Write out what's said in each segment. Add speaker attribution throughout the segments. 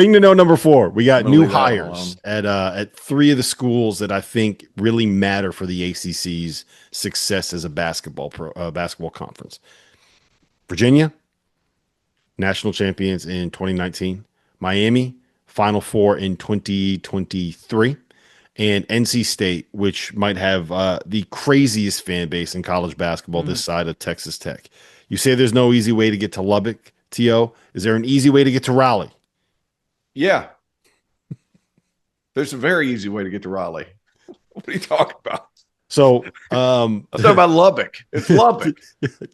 Speaker 1: Thing to know number 4, we got new
Speaker 2: leave that one
Speaker 1: hires at 3 of the schools that I think really matter for the ACC's success as a basketball conference. Virginia, national champions in 2019. Miami, Final Four in 2023. And NC State, which might have the craziest fan base in college basketball this side of Texas Tech. You say there's no easy way to get to Lubbock, T.O. Is there an easy way to get to Raleigh?
Speaker 2: Yeah. There's a very easy way to get to Raleigh. What are you talking about?
Speaker 1: So,
Speaker 2: I'm talking about Lubbock. It's Lubbock.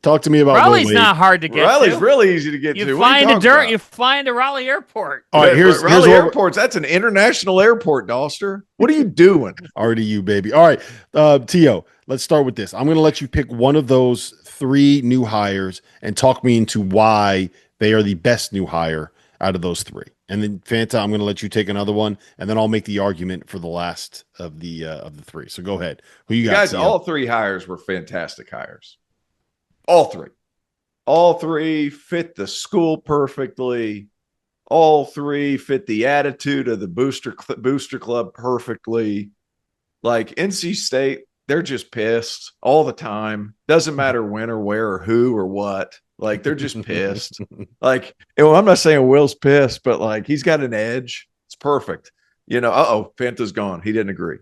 Speaker 1: Talk to me about
Speaker 3: Raleigh's not hard to get
Speaker 2: Raleigh's
Speaker 3: to.
Speaker 2: really easy to get to.
Speaker 3: You fly into Raleigh Airport.
Speaker 1: All right, here's
Speaker 2: Raleigh Airport's. That's an international airport, Doster. What are you doing?
Speaker 1: RDU, baby. All right, T.O., let's start with this. I'm going to let you pick one of those 3 new hires and talk me into why they are the best new hire out of those 3. And then Fanta, I'm going to let you take another one, and then I'll make the argument for the last of the 3. So go ahead. Who you got?
Speaker 2: Guys, all 3 hires were fantastic hires. All 3. All 3 fit the school perfectly. All 3 fit the attitude of the booster club perfectly. Like NC State, they're just pissed all the time. Doesn't matter when or where or who or what. Like, they're just pissed. Like, I'm not saying Will's pissed, but like, he's got an edge. It's perfect. Fanta's gone. He didn't agree.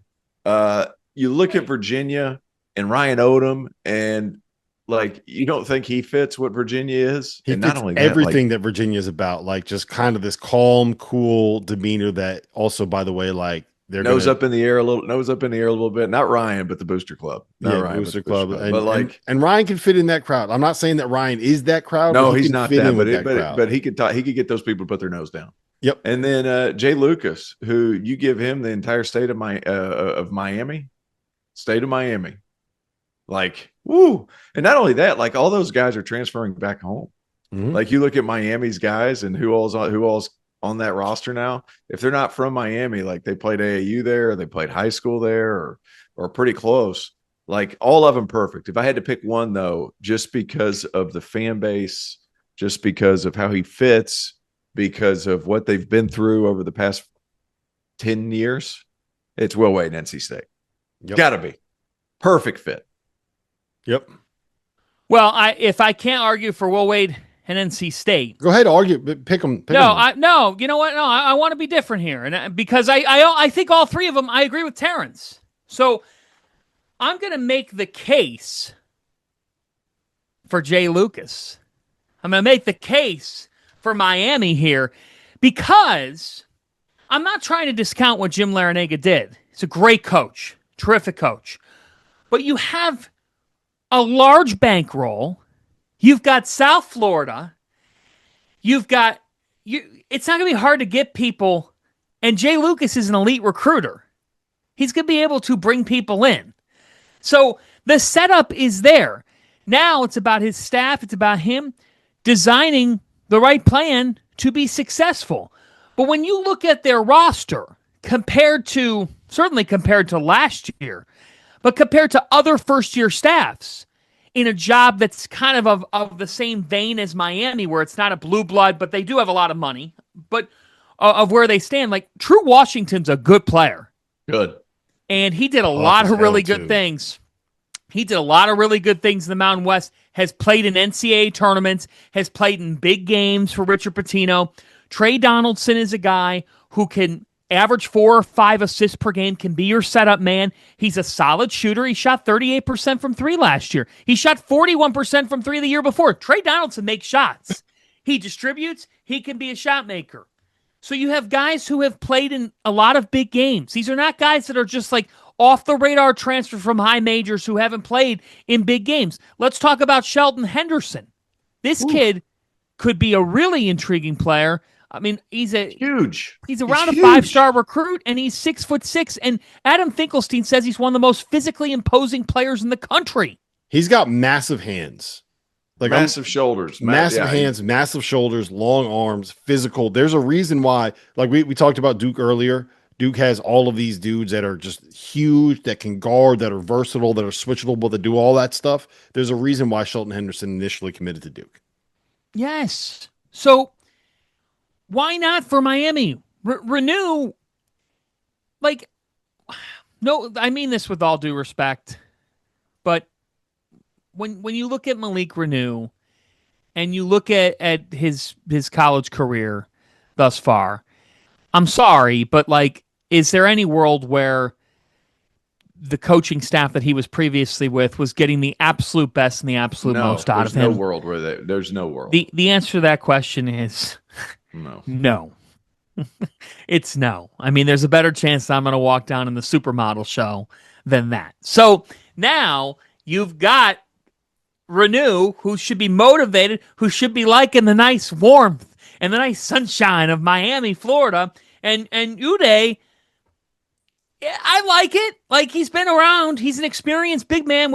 Speaker 2: You look at Virginia and Ryan Odom, and like, you don't think he fits what Virginia is?
Speaker 1: He
Speaker 2: and
Speaker 1: fits
Speaker 2: not only that,
Speaker 1: everything that Virginia is about, like just kind of this calm, cool demeanor that also, by the way, like, they're
Speaker 2: nose up in the air a little bit. Not Ryan, but the Booster Club. Not Ryan,
Speaker 1: Booster Club.
Speaker 2: And
Speaker 1: Ryan can fit in that crowd. I'm not saying that Ryan is that crowd.
Speaker 2: No, he's not that. But he could get those people to put their nose down.
Speaker 1: Yep.
Speaker 2: And then Jay Lucas, who you give him the entire state of Miami, like, woo. And not only that, like, all those guys are transferring back home.
Speaker 1: Mm-hmm.
Speaker 2: Like, you look at Miami's guys and who all's on that roster now. If they're not from Miami, like they played AAU there, or they played high school there, or pretty close. Like, all of them perfect. If I had to pick one, though, just because of the fan base, just because of how he fits, because of what they've been through over the past 10 years, it's Will Wade and NC State.
Speaker 1: Yep.
Speaker 2: Gotta be perfect fit.
Speaker 1: Yep.
Speaker 3: Well, if I can't argue for Will Wade and NC State,
Speaker 1: go ahead, argue, but pick them.
Speaker 3: You know what? No, I want to be different here, and because I think all 3 of them, I agree with Terrence. So I'm going to make the case for Jay Lucas. I'm going to make the case for Miami here, because I'm not trying to discount what Jim Larinaga did. He's a great coach, terrific coach, but you have a large bankroll. You've got South Florida. It's not going to be hard to get people. And Jay Lucas is an elite recruiter. He's going to be able to bring people in. So the setup is there. Now it's about his staff. It's about him designing the right plan to be successful. But when you look at their roster, certainly compared to last year, but compared to other first-year staffs, in a job that's kind of the same vein as Miami, where it's not a blue blood, but they do have a lot of money, but of where they stand, like, True Washington's a good player.
Speaker 2: Good.
Speaker 3: And he did a lot of really good things. He did a lot of really good things in the Mountain West, has played in NCAA tournaments, has played in big games for Richard Pitino. Trey Donaldson is a guy who can average 4 or 5 assists per game, can be your setup man. He's a solid shooter. He shot 38% from 3 last year. He shot 41% from 3 the year before. Trey Donaldson makes shots. He distributes. He can be a shot maker. So you have guys who have played in a lot of big games. These are not guys that are just like off the radar transfer from high majors who haven't played in big games. Let's talk about Sheldon Henderson. This kid could be a really intriguing player. I mean, he's huge. He's around a 5-star recruit, and he's 6'6". And Adam Finkelstein says he's one of the most physically imposing players in the country.
Speaker 1: He's got massive hands, like
Speaker 2: massive shoulders,
Speaker 1: massive hands, massive shoulders, long arms, physical. There's a reason why, like we talked about Duke earlier. Duke has all of these dudes that are just huge, that can guard, that are versatile, that are switchable, that do all that stuff. There's a reason why Sheldon Henderson initially committed to Duke.
Speaker 3: Yes. So Why not for Miami? Renew, like, no, I mean this with all due respect, but when you look at Malik Renew and you look at his college career thus far, I'm sorry, but like, is there any world where the coaching staff that he was previously with was getting the absolute best and the absolute most out of him?
Speaker 2: There's no world where there's no world.
Speaker 3: The answer to that question is
Speaker 2: no.
Speaker 3: No. It's no. I mean, there's a better chance that I'm going to walk down in the supermodel show than that. So now you've got Renew, who should be motivated, who should be liking the nice warmth and the nice sunshine of Miami, Florida, and Uday. I like it. Like, he's been around. He's an experienced big man,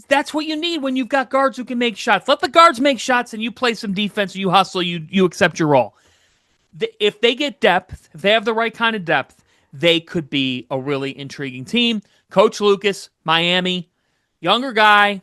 Speaker 3: that's what you need when you've got guards who can make shots. Let the guards make shots and you play some defense, you hustle, you accept your role. If they get depth, if they have the right kind of depth, they could be a really intriguing team. Coach Lucas, Miami, younger guy,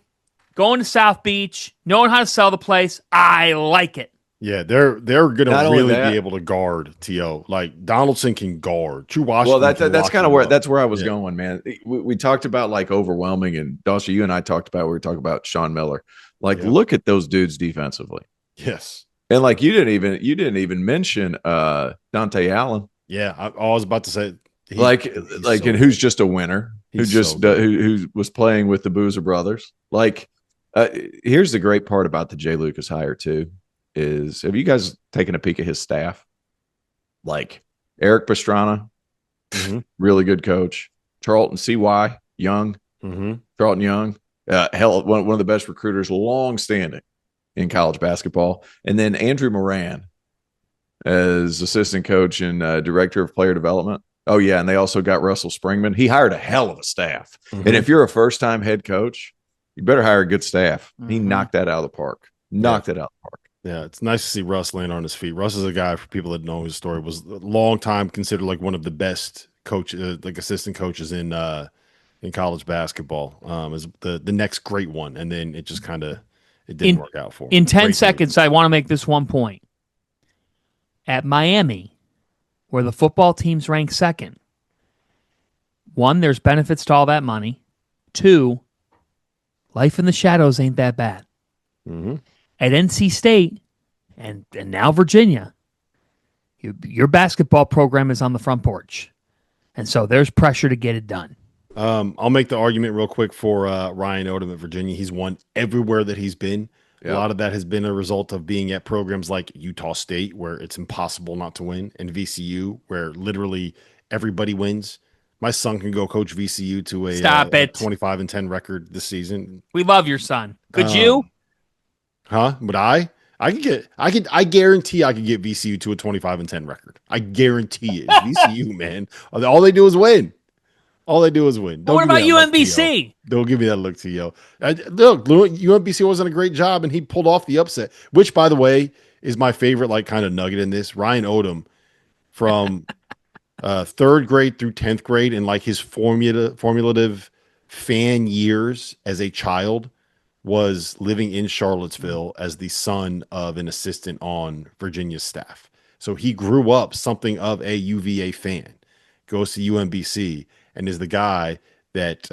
Speaker 3: going to South Beach, knowing how to sell the place. I like it.
Speaker 1: Yeah, they're going to really be able to guard T.O. Like, Donaldson can guard. True Washington.
Speaker 2: Well, that's kind of where I was going, man. We talked about like overwhelming, and Dasha, you and I talked about, we were talking about Sean Miller. Like, look at those dudes defensively.
Speaker 1: Yes.
Speaker 2: And like, you didn't even mention Dante Allen.
Speaker 1: Yeah, I was about to say,
Speaker 2: and who's just a winner, who was playing with the Boozer brothers. Like, here's the great part about the Jay Lucas hire too. Is, have you guys taken a peek at his staff? Like, Eric Pastrana, really good coach. Charlton C.Y. Young, Charlton Young, one of the best recruiters, long standing in college basketball. And then Andrew Moran as assistant coach and director of player development. Oh, yeah, and they also got Russell Springman. He hired a hell of a staff. And if you're a first-time head coach, you better hire a good staff. He knocked that out of the park. It out of the park.
Speaker 1: Yeah, it's nice to see Russ land on his feet. Russ is a guy, for people that know his story, was a long time considered like one of the best assistant coaches in college basketball. As the next great one, and then it just kind of didn't work out for him.
Speaker 3: In 10 seconds, I want to make this one point. At Miami, where the football team's ranked second, 1, there's benefits to all that money. 2, life in the shadows ain't that bad. At NC State and now Virginia, your basketball program is on the front porch. And so there's pressure to get it done.
Speaker 1: I'll make the argument real quick for Ryan Odom at Virginia. He's won everywhere that he's been. Yep. A lot of that has been a result of being at programs like Utah State, where it's impossible not to win, and VCU, where literally everybody wins. My son can go coach VCU to a 25-10 record this season.
Speaker 3: We love your son. Could you?
Speaker 1: Huh? Would I? I guarantee I could get VCU to a 25-10 record. I guarantee it. VCU, man. All they do is win. What about UMBC? Don't give me that look, T.O. Look, UMBC wasn't a great job, and he pulled off the upset, which, by the way, is my favorite like kind of nugget in this. Ryan Odom, from 3rd grade through 10th grade, and like his formulative fan years as a child, was living in Charlottesville as the son of an assistant on Virginia's staff. So he grew up something of a UVA fan, goes to UMBC, and is the guy that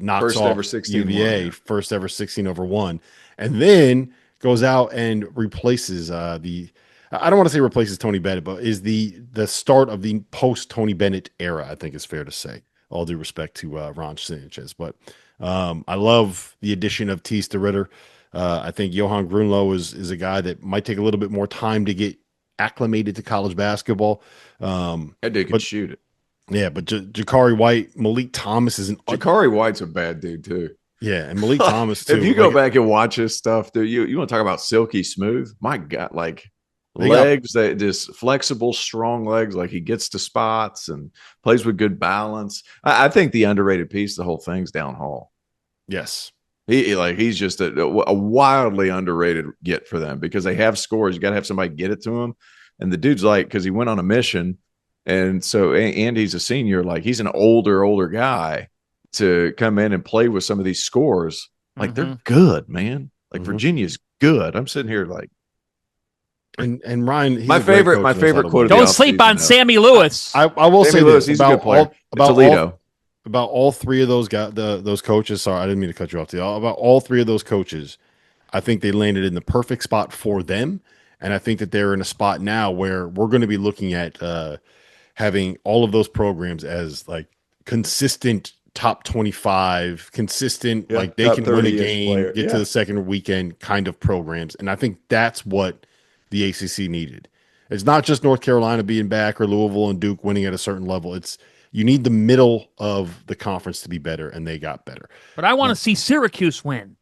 Speaker 1: knocks
Speaker 2: first
Speaker 1: off
Speaker 2: ever 16
Speaker 1: UVA, first ever 16/1, and then goes out and replaces I don't want to say replaces Tony Bennett, but is the start of the post Tony Bennett era, I think is fair to say. All due respect to Ron Sanchez, but I love the addition of Tease de Ritter. I think Johan Grunlow is a guy that might take a little bit more time to get acclimated to college basketball.
Speaker 2: That dude can shoot it.
Speaker 1: Yeah, but Jakari White, Malik Thomas is
Speaker 2: Jakari White's a bad dude too.
Speaker 1: Yeah, and Malik Thomas too.
Speaker 2: If you go back and watch his stuff, dude, you want to talk about silky smooth? My God, like legs that just flexible, strong legs. Like, he gets to spots and plays with good balance. I think the underrated piece, the whole thing's downhaul.
Speaker 1: Yes.
Speaker 2: He's just a wildly underrated get for them, because they have scores. You got to have somebody get it to him. And the dude's like, because he went on a mission. And so, and he's a senior, like he's an older guy to come in and play with some of these scores. Like, they're good, man. Like, Virginia's good. I'm sitting here like,
Speaker 1: And Ryan, he's
Speaker 2: My
Speaker 1: a great
Speaker 2: favorite-
Speaker 1: coach
Speaker 2: my
Speaker 1: who knows how
Speaker 2: favorite
Speaker 1: to
Speaker 2: quote
Speaker 1: win.
Speaker 2: of the
Speaker 3: Don't sleep
Speaker 2: offseason,
Speaker 3: on
Speaker 2: though.
Speaker 3: Sammy Lewis.
Speaker 1: I will say
Speaker 2: Sammy Lewis,
Speaker 1: this
Speaker 2: he's a good player. Toledo.
Speaker 1: About all three of those guys, those coaches. Sorry, I didn't mean to cut you off. About all three of those coaches, I think they landed in the perfect spot for them, and I think that they're in a spot now where we're going to be looking at having all of those programs as like consistent top 25, consistent,
Speaker 2: Yeah,
Speaker 1: like they
Speaker 2: top
Speaker 1: can win a
Speaker 2: 30-ish
Speaker 1: game,
Speaker 2: player.
Speaker 1: get
Speaker 2: Yeah.
Speaker 1: to the second weekend kind of programs, and I think that's what the ACC needed. It's not just North Carolina being back or Louisville and Duke winning at a certain level. It's you need the middle of the conference to be better, and they got better.
Speaker 3: But I want to see Syracuse win.